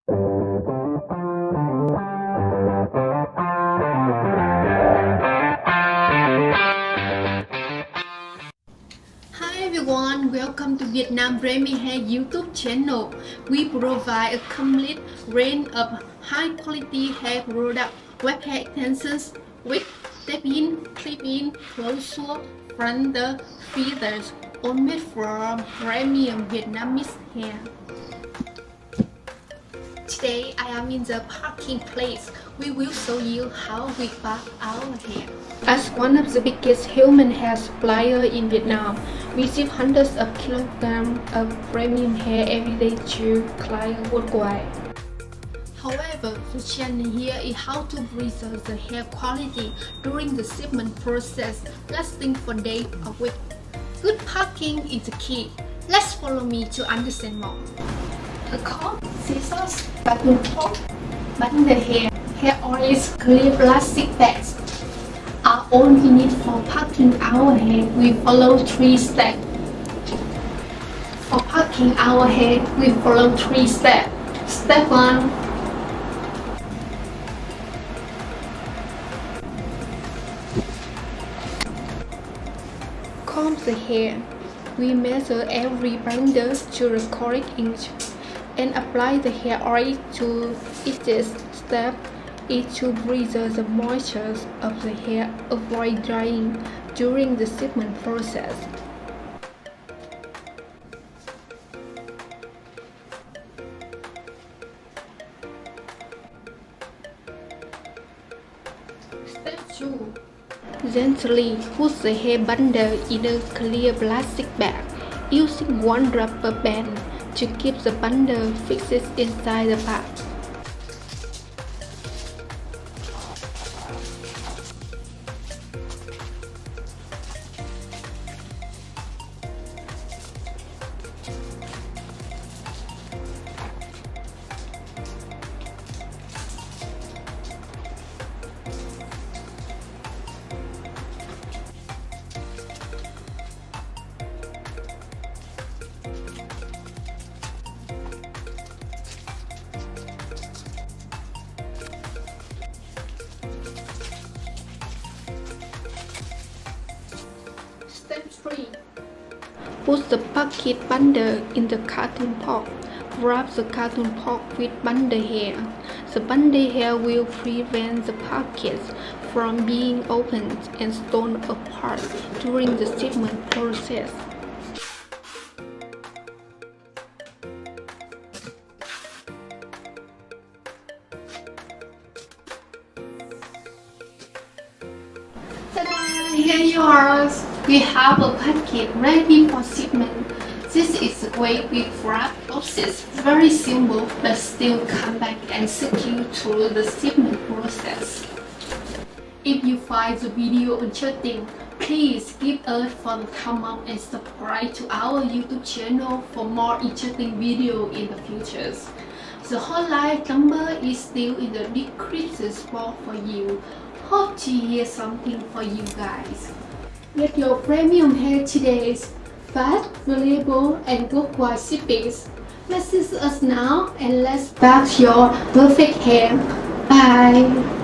Hi everyone, welcome to Vietnam Remy Hair YouTube channel. We provide a complete range of high quality hair products, wet hair extensions, wig, step-in, clip-in, close-up, frontal, feathers, all made from premium Vietnamese hair. Today I am in the parking place. We will show you how we park our hair. As one of the biggest human hair suppliers in Vietnam, we ship hundreds of kilograms of premium hair every day to clients worldwide. However, the challenge here is how to preserve the hair quality during the shipment process, lasting for days or weeks. Good packing is the key. Let's follow me to understand more. A comb, scissors, button top, button the hair oils, clear plastic bags are all we need for packing our hair. We follow 3 steps. For packing our hair, we follow 3 steps. Step 1. Comb the hair. We measure every bundle to the correct inch and apply the hair oil to each step is to preserve the moisture of the hair, avoid drying during the shipment process. Step 2. Gently put the hair bundle in a clear plastic bag using one rubber band to keep the bundle fixed inside the bag. Step 3. Put the packet bundle in the carton box. Wrap the carton box with bundle hair. The bundle hair will prevent the packets from being opened and torn apart during the shipment process. Ta-da! Here yours! We have a packet ready for shipment. This is the way we wrap boxes. Very simple, but still compact and secure through the shipment process. If you find the video interesting, please give us a thumbs up and subscribe to our YouTube channel for more interesting videos in the future. The hotline number is still in the description box for you. Hope to hear something for you guys. Get your premium hair today. Fast, reliable, and worldwide shipping. Message us now and let's pack your perfect hair. Bye.